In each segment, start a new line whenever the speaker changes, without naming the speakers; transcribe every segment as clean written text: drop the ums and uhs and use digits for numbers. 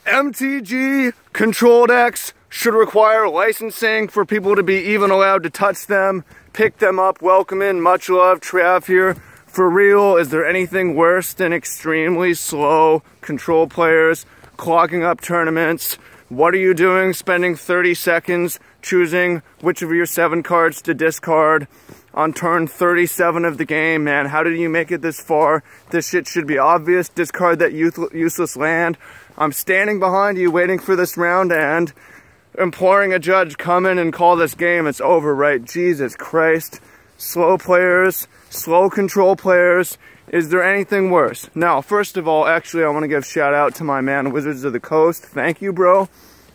MTG control decks should require licensing for people to be even allowed to touch them, pick them up. Welcome in, much love, Trav here. For real, is there anything worse than extremely slow control players clogging up tournaments? What are you doing spending 30 seconds choosing which of your 7 cards to discard on turn 37 of the game, man? How did you make it this far? This shit should be obvious. Discard that useless land. I'm standing behind you waiting for this round and imploring a judge, come in and call this game. It's over, right? Jesus Christ. Slow players, slow control players. Is there anything worse? Now, first of all, actually, I want to give shout out to my man, Wizards of the Coast. Thank you, bro,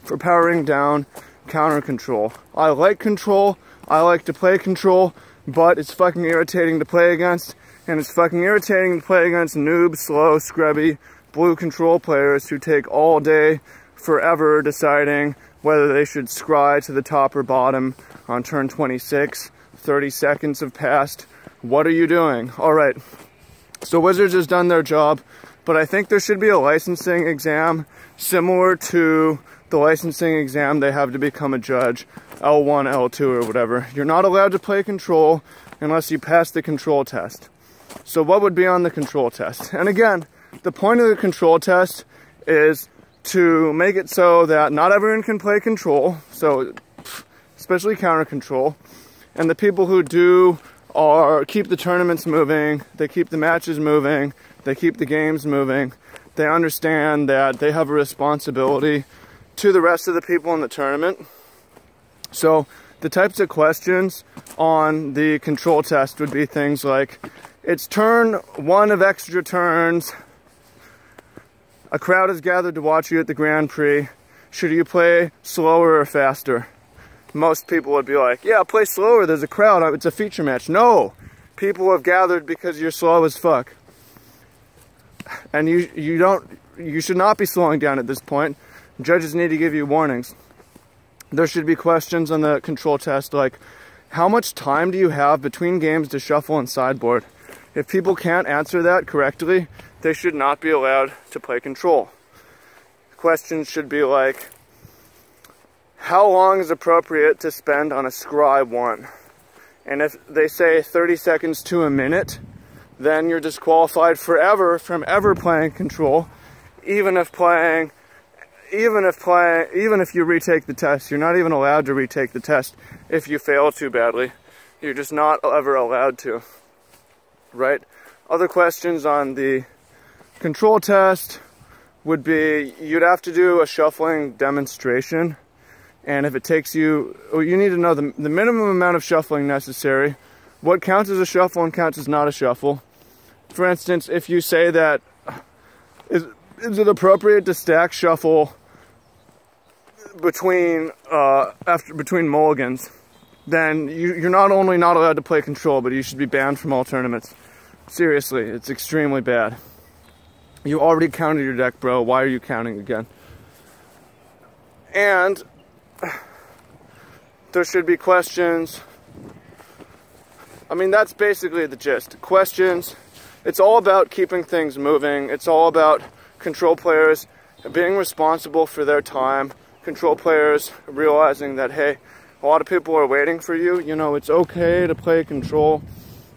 for powering down counter control. I like control. I like to play control, but it's fucking irritating to play against, and it's fucking irritating to play against noob, slow, scrubby, blue control players who take all day, forever deciding whether they should scry to the top or bottom on turn 26. 30 seconds have passed. What are you doing? All right. So Wizards has done their job, but I think there should be a licensing exam similar to the licensing exam they have to become a judge, L1, L2, or whatever. You're not allowed to play control unless you pass the control test. So what would be on the control test? And again, the point of the control test is to make it so that not everyone can play control, so especially counter control, and the people who do keep the tournaments moving, they keep the matches moving, they keep the games moving. They understand that they have a responsibility to the rest of the people in the tournament. So the types of questions on the control test would be things like, it's turn 1 of extra turns, a crowd is gathered to watch you at the Grand Prix, should you play slower or faster? Most people would be like, yeah, play slower, there's a crowd, it's a feature match. No, people have gathered because you're slow as fuck. And you should not be slowing down at this point. Judges need to give you warnings. There should be questions on the control test like, how much time do you have between games to shuffle and sideboard? If people can't answer that correctly, they should not be allowed to play control. Questions should be like, how long is appropriate to spend on a scry 1? And if they say 30 seconds to a minute, then you're disqualified forever from ever playing control, even if you retake the test. You're not even allowed to retake the test if you fail too badly. You're just not ever allowed to, right? Other questions on the control test would be, you'd have to do a shuffling demonstration. And if it takes you, you need to know the minimum amount of shuffling necessary, what counts as a shuffle and counts as not a shuffle. For instance, if you say that, is it appropriate to stack shuffle between mulligans, then you're not only not allowed to play control, but you should be banned from all tournaments. Seriously, it's extremely bad. You already counted your deck, bro. Why are you counting again? And there should be questions. I mean, that's basically the gist. Questions. It's all about keeping things moving. It's all about control players being responsible for their time. Control players realizing that, hey, a lot of people are waiting for you. You know, it's okay to play control,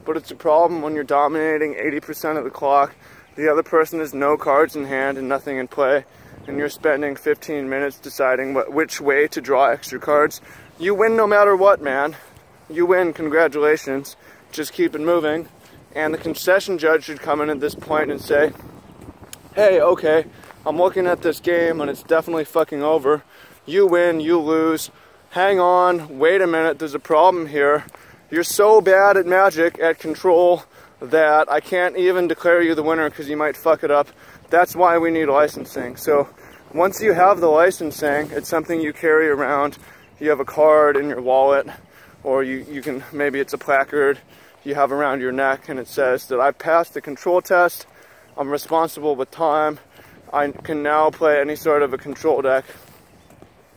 but it's a problem when you're dominating 80% of the clock. The other person has no cards in hand and nothing in play, and you're spending 15 minutes deciding which way to draw extra cards. You win no matter what, man. You win, congratulations. Just keep it moving. And the concession judge should come in at this point and say, hey, okay, I'm looking at this game and it's definitely fucking over. You win, you lose. Hang on, wait a minute, there's a problem here. You're so bad at Magic, at control, that I can't even declare you the winner because you might fuck it up. That's why we need licensing. So once you have the licensing, it's something you carry around. You have a card in your wallet, or you can, maybe it's a placard you have around your neck, and it says that I've passed the control test, I'm responsible with time, I can now play any sort of a control deck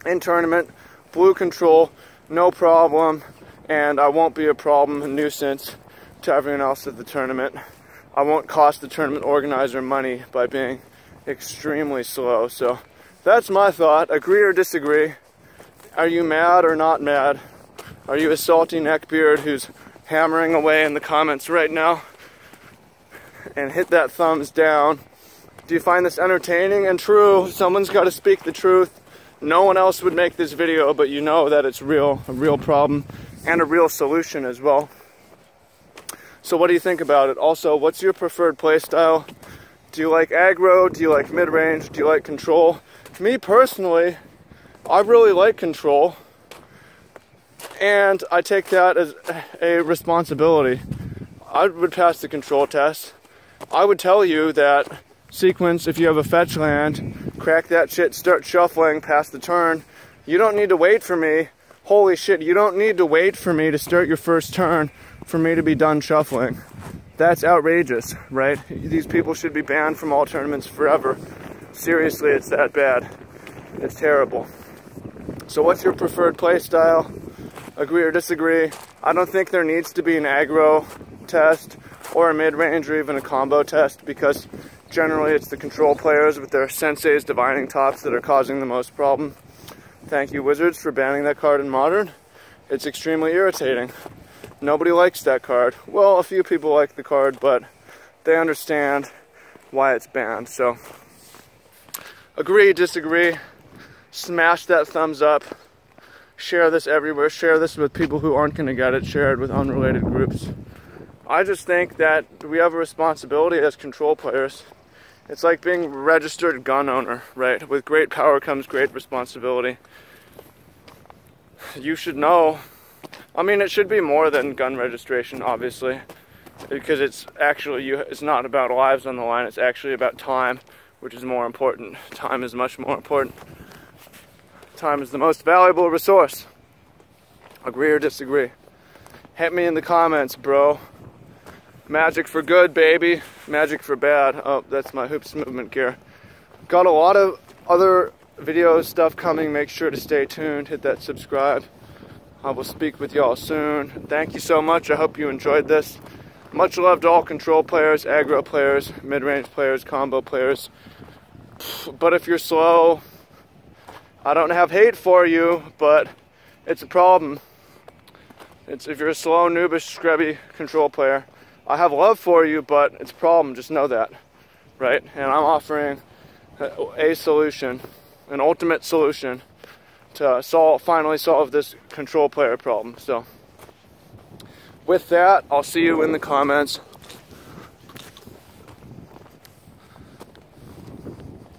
in tournament, blue control, no problem, and I won't be a problem, a nuisance to everyone else at the tournament. I won't cost the tournament organizer money by being extremely slow. So that's my thought. Agree or disagree? Are you mad or not mad? Are you a salty neckbeard who's hammering away in the comments right now? And hit that thumbs down. Do you find this entertaining and true? Someone's got to speak the truth. No one else would make this video, but you know that it's real, a real problem, and a real solution as well. So what do you think about it? Also, what's your preferred play style? Do you like aggro? Do you like mid-range? Do you like control? Me personally, I really like control, and I take that as a responsibility. I would pass the control test. I would tell you that sequence, if you have a fetch land, crack that shit, start shuffling past the turn. You don't need to wait for me. Holy shit, you don't need to wait for me to start your first turn for me to be done shuffling. That's outrageous, right? These people should be banned from all tournaments forever. Seriously, it's that bad. It's terrible. So what's your preferred play style? Agree or disagree? I don't think there needs to be an aggro test or a mid-range or even a combo test, because generally it's the control players with their Sensei's Divining Tops that are causing the most problem. Thank you, Wizards, for banning that card in Modern. It's extremely irritating. Nobody likes that card. Well, a few people like the card, but they understand why it's banned. So, agree, disagree, smash that thumbs up, share this everywhere, share this with people who aren't going to get it, share it with unrelated groups. I just think that we have a responsibility as control players. It's like being a registered gun owner, right? With great power comes great responsibility. You should know. I mean, it should be more than gun registration, obviously, because it's actually, it's not about lives on the line, it's actually about time, which is more important. Time is much more important. Time is the most valuable resource. Agree or disagree? Hit me in the comments, bro. Magic for good, baby. Magic for bad. Oh, that's my Hoops Movement gear. Got a lot of other video stuff coming. Make sure to stay tuned. Hit that subscribe. I will speak with y'all soon. Thank you so much. I hope you enjoyed this. Much love to all control players, aggro players, mid-range players, combo players. But if you're slow, I don't have hate for you, but it's a problem. If you're a slow, noobish, scrubby control player, I have love for you, but it's a problem. Just know that, right? And I'm offering a solution, an ultimate solution to finally solve this control player problem. So with that, I'll see you in the comments.